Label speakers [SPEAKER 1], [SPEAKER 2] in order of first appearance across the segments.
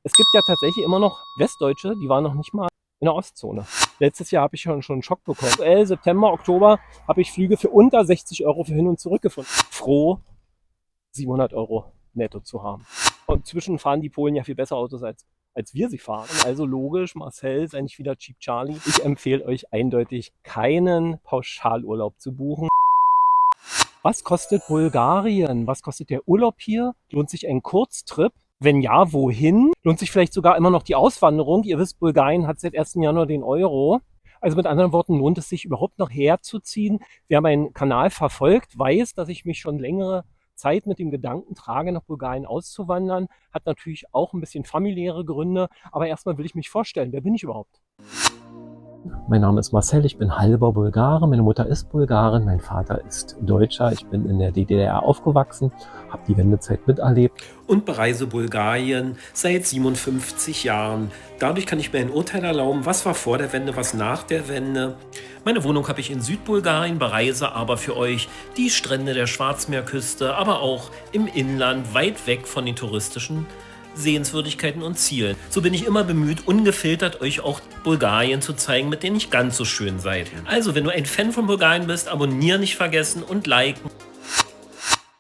[SPEAKER 1] Es gibt ja tatsächlich immer noch Westdeutsche, die waren noch nicht mal in der Ostzone. Letztes Jahr habe ich schon einen Schock bekommen. September, Oktober habe ich Flüge für unter 60 Euro für hin und zurück gefunden. Froh, 700 Euro netto zu haben. Und zwischen fahren die Polen ja viel besser Autos als wir sie fahren. Also logisch, Marcel ist eigentlich wieder Cheap Charlie. Ich empfehle euch eindeutig, keinen Pauschalurlaub zu buchen. Was kostet Bulgarien? Was kostet der Urlaub hier? Lohnt sich ein Kurztrip? Wenn ja, wohin? Lohnt sich vielleicht sogar immer noch die Auswanderung? Ihr wisst, Bulgarien hat seit 1. Januar den Euro. Also mit anderen Worten, lohnt es sich überhaupt noch herzuziehen? Wer meinen Kanal verfolgt, weiß, dass ich mich schon längere Zeit mit dem Gedanken trage, nach Bulgarien auszuwandern. Hat natürlich auch ein bisschen familiäre Gründe. Aber erstmal will ich mich vorstellen. Wer bin ich überhaupt? Mein Name ist Marcel, ich bin halber Bulgare, meine Mutter ist Bulgarin, mein Vater ist Deutscher, ich bin in der DDR aufgewachsen, habe die Wendezeit miterlebt.
[SPEAKER 2] Und bereise Bulgarien seit 57 Jahren. Dadurch kann ich mir ein Urteil erlauben, was war vor der Wende, was nach der Wende. Meine Wohnung habe ich in Südbulgarien, bereise aber für euch die Strände der Schwarzmeerküste, aber auch im Inland, weit weg von den touristischen Sehenswürdigkeiten und Zielen. So bin ich immer bemüht, ungefiltert euch auch Bulgarien zu zeigen, mit denen nicht ganz so schön seid. Also, wenn du ein Fan von Bulgarien bist, abonnieren nicht vergessen und liken.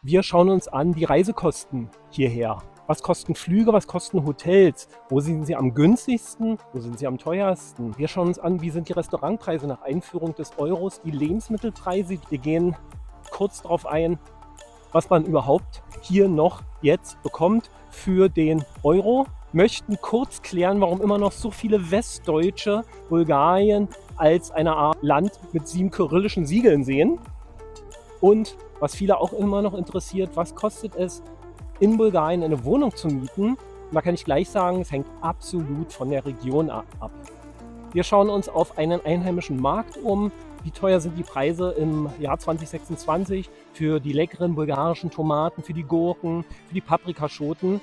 [SPEAKER 1] Wir schauen uns an die Reisekosten hierher. Was kosten Flüge, was kosten Hotels? Wo sind sie am günstigsten? Wo sind sie am teuersten? Wir schauen uns an, wie sind die Restaurantpreise nach Einführung des Euros, die Lebensmittelpreise. Wir gehen kurz darauf ein, was man überhaupt hier noch jetzt bekommt für den Euro. Möchten kurz klären, warum immer noch so viele Westdeutsche Bulgarien als eine Art Land mit 7 kyrillischen Siegeln sehen. Und was viele auch immer noch interessiert, was kostet es, in Bulgarien eine Wohnung zu mieten? Und da kann ich gleich sagen, es hängt absolut von der Region ab. Wir schauen uns auf einen einheimischen Markt um. Wie teuer sind die Preise im Jahr 2026 für die leckeren bulgarischen Tomaten, für die Gurken, für die Paprikaschoten?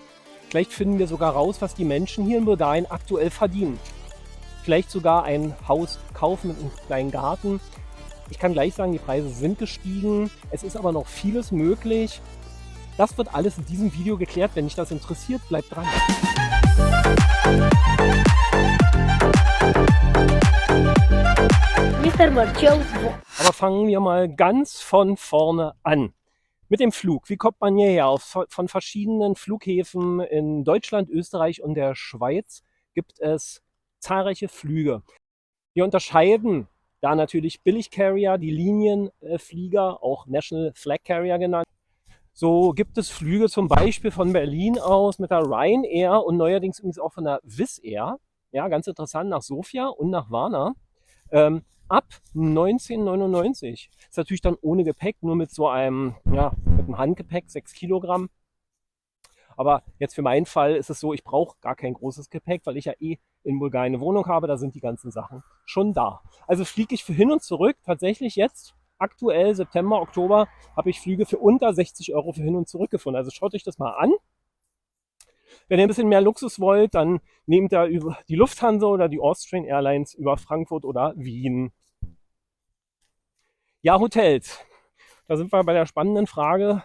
[SPEAKER 1] Vielleicht finden wir sogar raus, was die Menschen hier in Bulgarien aktuell verdienen. Vielleicht sogar ein Haus kaufen mit einem kleinen Garten. Ich kann gleich sagen, die Preise sind gestiegen. Es ist aber noch vieles möglich. Das wird alles in diesem Video geklärt. Wenn dich das interessiert, bleib dran.
[SPEAKER 3] Mr. Marcel's
[SPEAKER 1] Aber fangen wir mal ganz von vorne an. Mit dem Flug. Wie kommt man hierher? Von verschiedenen Flughäfen in Deutschland, Österreich und der Schweiz gibt es zahlreiche Flüge. Wir unterscheiden da natürlich Billig-Carrier, die Linienflieger, auch National Flag Carrier genannt. So gibt es Flüge zum Beispiel von Berlin aus mit der Ryanair und neuerdings übrigens auch von der Wizz Air. Ja, ganz interessant, nach Sofia und nach Varna. Ab 1999. Ist natürlich dann ohne Gepäck, nur mit so einem, ja, mit einem Handgepäck, 6 Kilogramm. Aber jetzt für meinen Fall ist es so, ich brauche gar kein großes Gepäck, weil ich ja eh in Bulgarien eine Wohnung habe, da sind die ganzen Sachen schon da. Also fliege ich für hin und zurück tatsächlich jetzt, aktuell September, Oktober, habe ich Flüge für unter 60 Euro für hin und zurück gefunden. Also schaut euch das mal an. Wenn ihr ein bisschen mehr Luxus wollt, dann nehmt ihr über die Lufthansa oder die Austrian Airlines über Frankfurt oder Wien. Ja, Hotels. Da sind wir bei der spannenden Frage,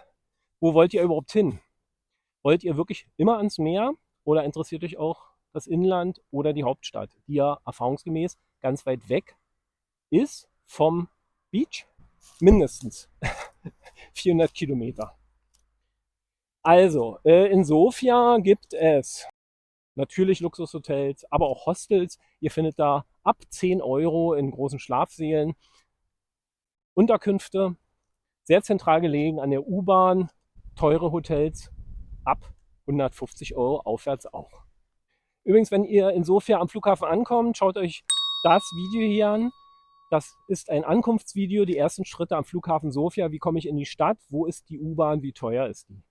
[SPEAKER 1] wo wollt ihr überhaupt hin? Wollt ihr wirklich immer ans Meer oder interessiert euch auch das Inland oder die Hauptstadt, die ja erfahrungsgemäß ganz weit weg ist vom Beach? Mindestens 400 Kilometer. Also, in Sofia gibt es natürlich Luxushotels, aber auch Hostels. Ihr findet da ab 10 Euro in großen Schlafsälen Unterkünfte, sehr zentral gelegen an der U-Bahn, teure Hotels ab 150 Euro aufwärts auch. Übrigens, wenn ihr in Sofia am Flughafen ankommt, schaut euch das Video hier an. Das ist ein Ankunftsvideo, die ersten Schritte am Flughafen Sofia. Wie komme ich in die Stadt? Wo ist die U-Bahn? Wie teuer ist die?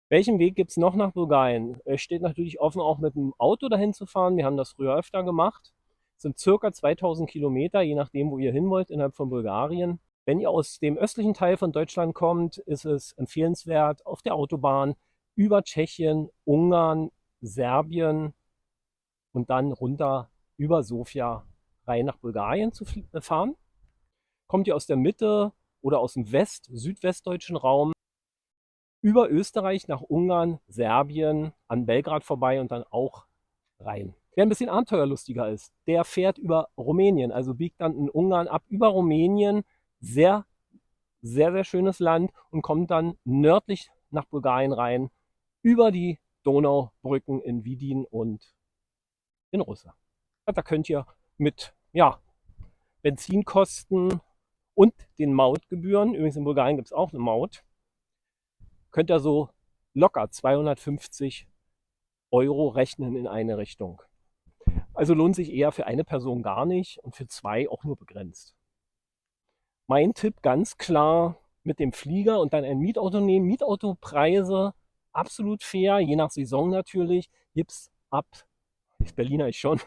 [SPEAKER 1] Welchen Weg gibt es noch nach Bulgarien? Es steht natürlich offen, auch mit dem Auto dahin zu fahren. Wir haben das früher öfter gemacht. Es sind circa 2000 Kilometer, je nachdem, wo ihr hin wollt, innerhalb von Bulgarien. Wenn ihr aus dem östlichen Teil von Deutschland kommt, ist es empfehlenswert, auf der Autobahn über Tschechien, Ungarn, Serbien und dann runter über Sofia rein nach Bulgarien zu fahren. Kommt ihr aus der Mitte oder aus dem südwestdeutschen Raum, über Österreich nach Ungarn, Serbien, an Belgrad vorbei und dann auch rein. Wer ein bisschen abenteuerlustiger ist, der fährt über Rumänien, also biegt dann in Ungarn ab über Rumänien, sehr, sehr, sehr schönes Land und kommt dann nördlich nach Bulgarien rein, über die Donaubrücken in Widin und in Russland. Da könnt ihr mit Benzinkosten und den Mautgebühren, übrigens in Bulgarien gibt es auch eine Maut, könnt ihr so locker 250 Euro rechnen in eine Richtung. Also lohnt sich eher für eine Person gar nicht und für zwei auch nur begrenzt. Mein Tipp ganz klar mit dem Flieger und dann ein Mietauto nehmen. Mietautopreise absolut fair, je nach Saison natürlich. Gibt's ab, Berliner ich schon,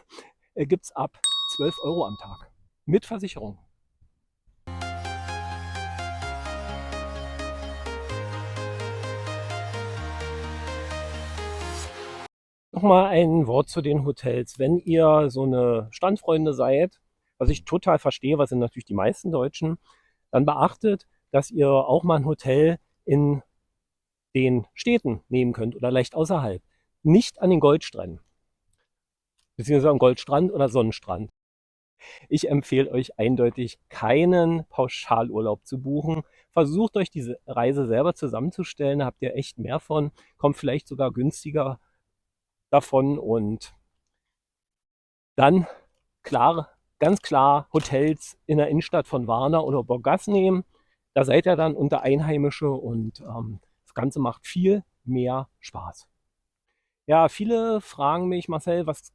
[SPEAKER 1] gibt's ab 12 Euro am Tag. Mit Versicherung. Nochmal ein Wort zu den Hotels. Wenn ihr so eine Standfreunde seid, was ich total verstehe, was sind natürlich die meisten Deutschen, dann beachtet, dass ihr auch mal ein Hotel in den Städten nehmen könnt oder leicht außerhalb. Nicht an den Goldstränden, beziehungsweise am Goldstrand oder Sonnenstrand. Ich empfehle euch eindeutig, keinen Pauschalurlaub zu buchen. Versucht euch diese Reise selber zusammenzustellen, da habt ihr echt mehr von, kommt vielleicht sogar günstiger davon und dann klar, ganz klar Hotels in der Innenstadt von Warna oder Burgas nehmen. Da seid ihr dann unter Einheimische und das Ganze macht viel mehr Spaß. Ja, viele fragen mich, Marcel, was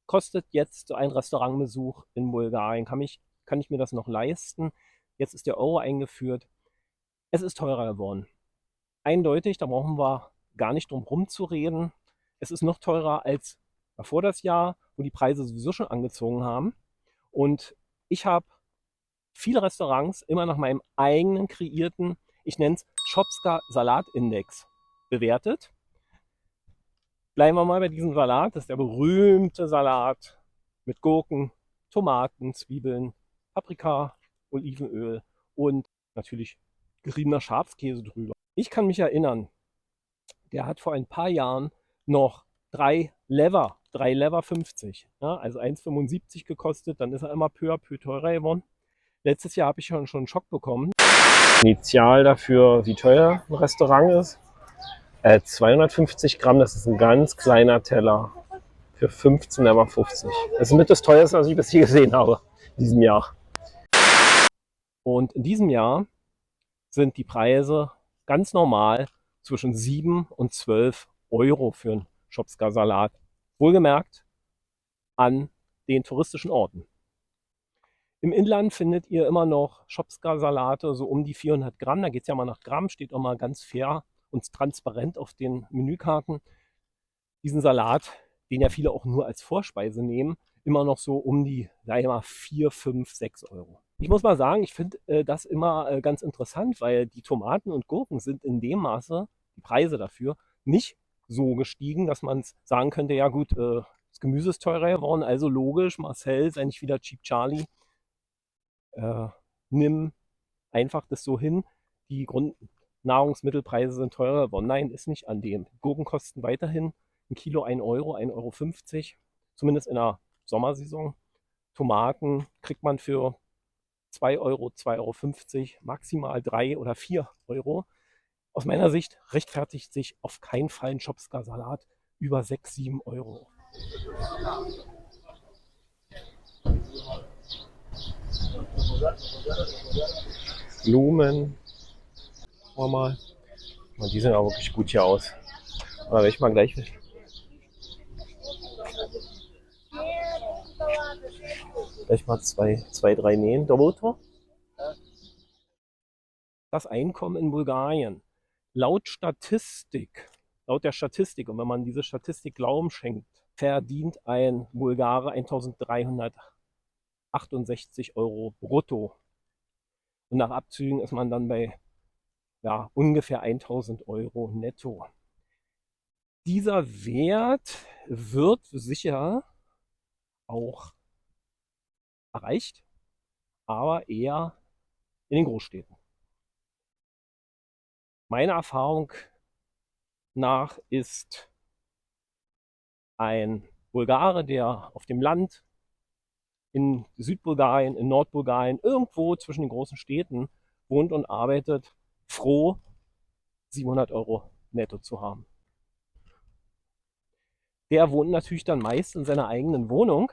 [SPEAKER 1] kostet jetzt so ein Restaurantbesuch in Bulgarien? Kann ich mir das noch leisten? Jetzt ist der Euro eingeführt. Es ist teurer geworden. Eindeutig, da brauchen wir gar nicht drum rumzureden. Es ist noch teurer als davor das Jahr, wo die Preise sowieso schon angezogen haben. Und ich habe viele Restaurants immer nach meinem eigenen kreierten, ich nenne es Shopska Salatindex, bewertet. Bleiben wir mal bei diesem Salat. Das ist der berühmte Salat mit Gurken, Tomaten, Zwiebeln, Paprika, Olivenöl und natürlich geriebener Schafskäse drüber. Ich kann mich erinnern, der hat vor ein paar Jahren noch 3 Lever 50, ja, also 1,75 gekostet. Dann ist er immer peu à peu teurer geworden. Letztes Jahr habe ich schon einen Schock bekommen. Initial dafür, wie teuer ein Restaurant ist. 250 Gramm, das ist ein ganz kleiner Teller für 15,50 €. Das ist mit das teuerste, was ich bis hier gesehen habe in diesem Jahr. Und in diesem Jahr sind die Preise ganz normal zwischen 7 und 12 Euro für einen Shopska-Salat. Wohlgemerkt an den touristischen Orten. Im Inland findet ihr immer noch Shopska-Salate, so um die 400 Gramm. Da geht es ja mal nach Gramm, steht auch mal ganz fair und transparent auf den Menükarten. Diesen Salat, den ja viele auch nur als Vorspeise nehmen, immer noch so um die, sag ich mal, 4, 5, 6 Euro. Ich muss mal sagen, ich finde das immer ganz interessant, weil die Tomaten und Gurken sind in dem Maße, die Preise dafür, nicht so gestiegen, dass man sagen könnte, ja gut, das Gemüse ist teurer geworden, also logisch, Marcel, sei nicht wieder Cheap Charlie, nimm einfach das so hin, die Grundnahrungsmittelpreise sind teurer geworden. Nein, ist nicht an dem. Gurken kosten weiterhin ein Kilo 1 Euro, 1,50 €, zumindest in der Sommersaison. Tomaten kriegt man für 2 Euro, 2,50 €, maximal 3 oder 4 Euro. Aus meiner Sicht rechtfertigt sich auf keinen Fall ein Shopska-Salat über 6, 7 Euro. Blumen. Mal. Die sehen aber wirklich gut hier aus. Aber wenn ich mal gleich mal zwei, drei nähen. Domoto. Das Einkommen in Bulgarien. Laut der Statistik, und wenn man diese Statistik Glauben schenkt, verdient ein Bulgare 1.368 Euro brutto. Und nach Abzügen ist man dann bei ungefähr 1.000 Euro netto. Dieser Wert wird sicher auch erreicht, aber eher in den Großstädten. Meine Erfahrung nach ist ein Bulgare, der auf dem Land in Südbulgarien, in Nordbulgarien, irgendwo zwischen den großen Städten wohnt und arbeitet, froh, 700 Euro netto zu haben. Der wohnt natürlich dann meist in seiner eigenen Wohnung.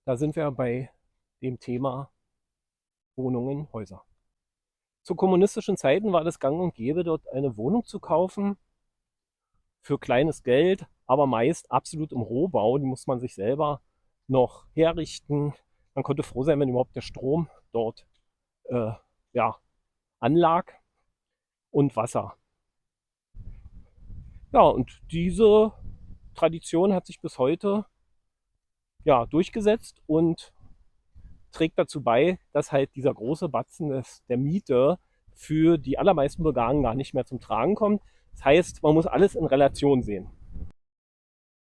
[SPEAKER 1] Da sind wir bei dem Thema Wohnungen, Häuser. Zu kommunistischen Zeiten war das gang und gäbe, dort eine Wohnung zu kaufen für kleines Geld, aber meist absolut im Rohbau. Die muss man sich selber noch herrichten. Man konnte froh sein, wenn überhaupt der Strom dort ja, anlag und Wasser. Ja, und diese Tradition hat sich bis heute ja, durchgesetzt und trägt dazu bei, dass halt dieser große Batzen der Miete für die allermeisten Bulgaren gar nicht mehr zum Tragen kommt. Das heißt, man muss alles in Relation sehen.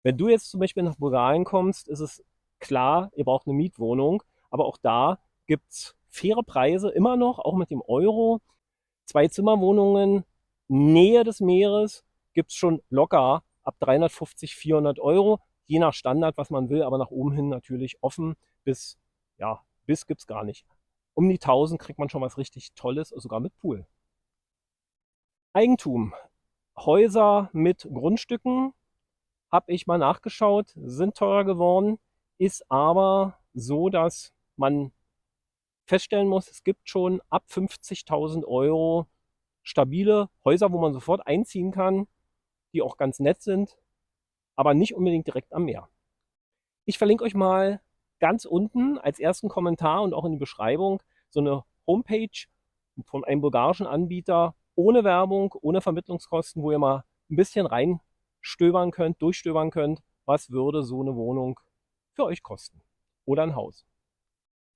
[SPEAKER 1] Wenn du jetzt zum Beispiel nach Bulgarien kommst, ist es klar, ihr braucht eine Mietwohnung, aber auch da gibt es faire Preise immer noch, auch mit dem Euro. Zwei-Zimmer-Wohnungen, Nähe des Meeres, gibt es schon locker ab 350, 400 Euro, je nach Standard, was man will, aber nach oben hin natürlich offen bis, ja, bis gibt es gar nicht. Um die 1000 kriegt man schon was richtig Tolles, sogar mit Pool. Eigentum. Häuser mit Grundstücken, habe ich mal nachgeschaut, sind teurer geworden, ist aber so, dass man feststellen muss, es gibt schon ab 50.000 Euro stabile Häuser, wo man sofort einziehen kann, die auch ganz nett sind, aber nicht unbedingt direkt am Meer. Ich verlinke euch mal ganz unten als ersten Kommentar und auch in die Beschreibung so eine Homepage von einem bulgarischen Anbieter ohne Werbung, ohne Vermittlungskosten, wo ihr mal ein bisschen reinstöbern könnt, durchstöbern könnt, was würde so eine Wohnung für euch kosten oder ein Haus.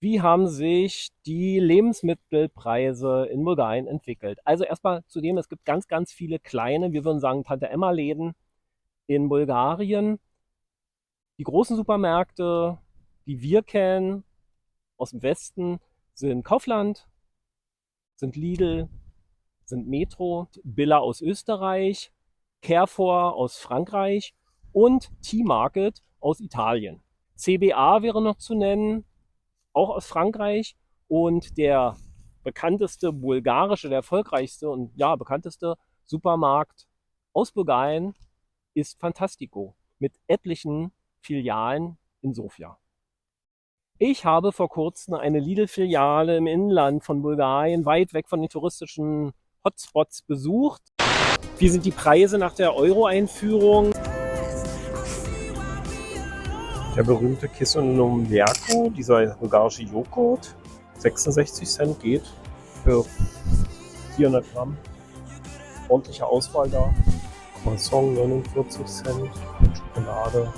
[SPEAKER 1] Wie haben sich die Lebensmittelpreise in Bulgarien entwickelt? Also erstmal zu dem, es gibt ganz, ganz viele kleine, wir würden sagen Tante-Emma-Läden in Bulgarien. Die großen Supermärkte, die wir kennen aus dem Westen, sind Kaufland, sind Lidl, sind Metro, Billa aus Österreich, Carrefour aus Frankreich und T-Market aus Italien. CBA wäre noch zu nennen, auch aus Frankreich, und der bekannteste bulgarische, der erfolgreichste und ja, bekannteste Supermarkt aus Bulgarien ist Fantastico mit etlichen Filialen in Sofia. Ich habe vor kurzem eine Lidl-Filiale im Inland von Bulgarien, weit weg von den touristischen Hotspots, besucht. Wie sind die Preise nach der Euro-Einführung? Der berühmte Kisunum Mlerko, dieser bulgarische Joghurt, 66 Cent geht für 400 Gramm. Ordentliche Auswahl da. Croissant 49 Cent, Schokolade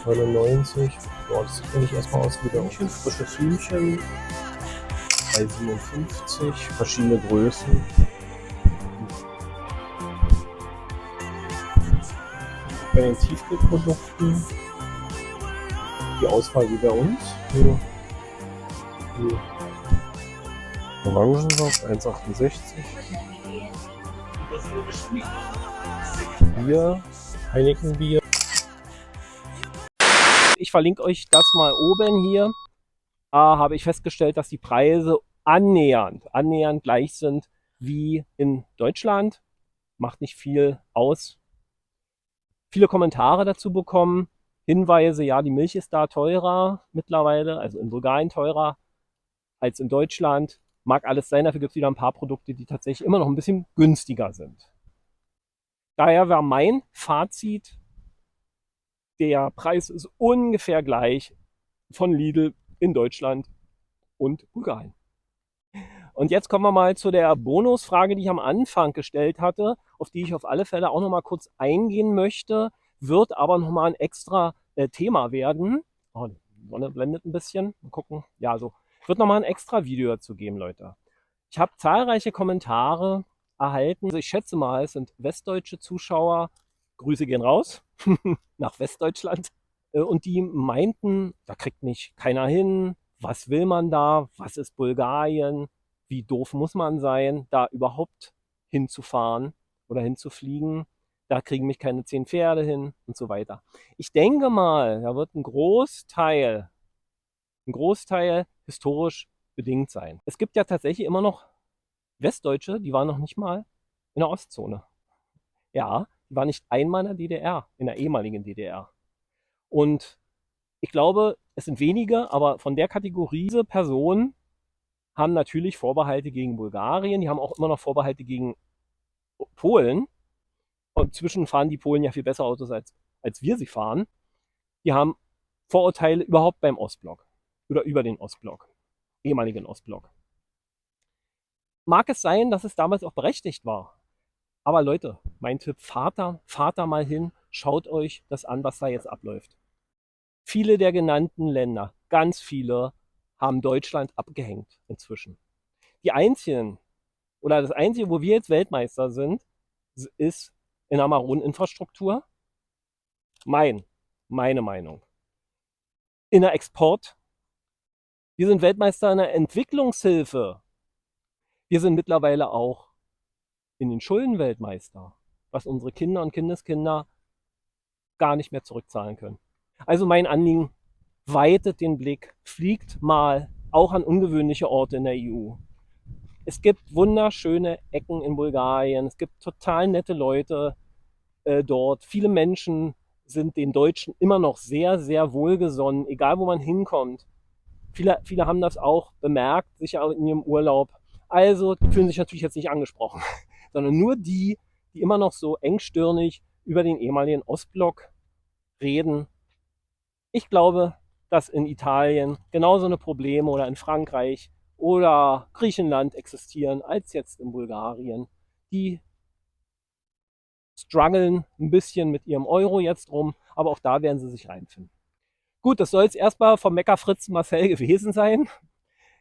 [SPEAKER 1] 99. Ja, das sieht nämlich erstmal aus wie Hühnchen, frisches Hühnchen. 3,57, verschiedene Größen. Bei den Tiefkühlprodukten die Auswahl wie bei uns. Hier. Orangensaft 1,68. Bier, Heineken Bier. Ich verlinke euch das mal oben hier. Habe ich festgestellt, dass die Preise annähernd gleich sind wie in Deutschland. Macht nicht viel aus. Viele Kommentare dazu bekommen. Hinweise, ja, die Milch ist da teurer mittlerweile, also in Bulgarien teurer als in Deutschland. Mag alles sein, dafür gibt es wieder ein paar Produkte, die tatsächlich immer noch ein bisschen günstiger sind. Daher war mein Fazit, der Preis ist ungefähr gleich von Lidl in Deutschland und Bulgarien. Und jetzt kommen wir mal zu der Bonusfrage, die ich am Anfang gestellt hatte, auf die ich auf alle Fälle auch noch mal kurz eingehen möchte, wird aber noch mal ein extra Thema werden. Oh, die Sonne blendet ein bisschen. Mal gucken. Ja, so. Wird noch mal ein extra Video dazu geben, Leute. Ich habe zahlreiche Kommentare erhalten. Also ich schätze mal, es sind westdeutsche Zuschauer. Grüße gehen raus nach Westdeutschland. Und die meinten, da kriegt mich keiner hin. Was will man da? Was ist Bulgarien? Wie doof muss man sein, da überhaupt hinzufahren? oder hinzufliegen. Da kriegen mich keine 10 Pferde hin und so weiter. Ich denke mal, da wird ein Großteil historisch bedingt sein. Es gibt ja tatsächlich immer noch Westdeutsche, die waren noch nicht mal in der Ostzone. Ja, die waren nicht einmal in der DDR, in der ehemaligen DDR. Und ich glaube, es sind wenige, aber von der Kategorie diese Personen haben natürlich Vorbehalte gegen Bulgarien, die haben auch immer noch Vorbehalte gegen Polen. Und inzwischen fahren die Polen ja viel besser Autos, als wir sie fahren. Die haben Vorurteile überhaupt beim Ostblock oder über den Ostblock, ehemaligen Ostblock. Mag es sein, dass es damals auch berechtigt war. Aber Leute, mein Tipp, fahrt da mal hin, schaut euch das an, was da jetzt abläuft. Viele der genannten Länder, ganz viele, haben Deutschland abgehängt inzwischen. Die einzigen, oder das Einzige, wo wir jetzt Weltmeister sind, ist in der Maroneninfrastruktur. Meine Meinung. In der Export. Wir sind Weltmeister in der Entwicklungshilfe. Wir sind mittlerweile auch in den Schulden Weltmeister, was unsere Kinder und Kindeskinder gar nicht mehr zurückzahlen können. Also mein Anliegen, weitet den Blick, fliegt mal auch an ungewöhnliche Orte in der EU. Es gibt wunderschöne Ecken in Bulgarien, es gibt total nette Leute dort. Viele Menschen sind den Deutschen immer noch sehr, sehr wohlgesonnen, egal wo man hinkommt. Viele haben das auch bemerkt, sicher in ihrem Urlaub. Also die fühlen sich natürlich jetzt nicht angesprochen, sondern nur die, die immer noch so engstirnig über den ehemaligen Ostblock reden. Ich glaube, dass in Italien genauso eine Probleme oder in Frankreich oder Griechenland existieren als jetzt in Bulgarien. Die strugglen ein bisschen mit ihrem Euro jetzt rum, aber auch da werden sie sich reinfinden. Gut, das soll es erstmal vom Meckerfritz Marcel gewesen sein.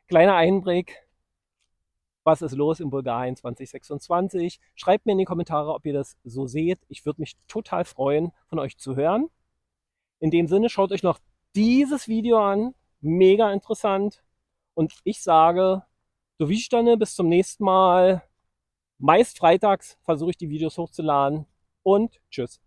[SPEAKER 1] Kleiner Einblick. Was ist los in Bulgarien 2026? Schreibt mir in die Kommentare, ob ihr das so seht. Ich würde mich total freuen, von euch zu hören. In dem Sinne, schaut euch noch dieses Video an. Mega interessant. Und ich sage, do widzenia, bis zum nächsten Mal. Meist freitags versuche ich die Videos hochzuladen. Und tschüss.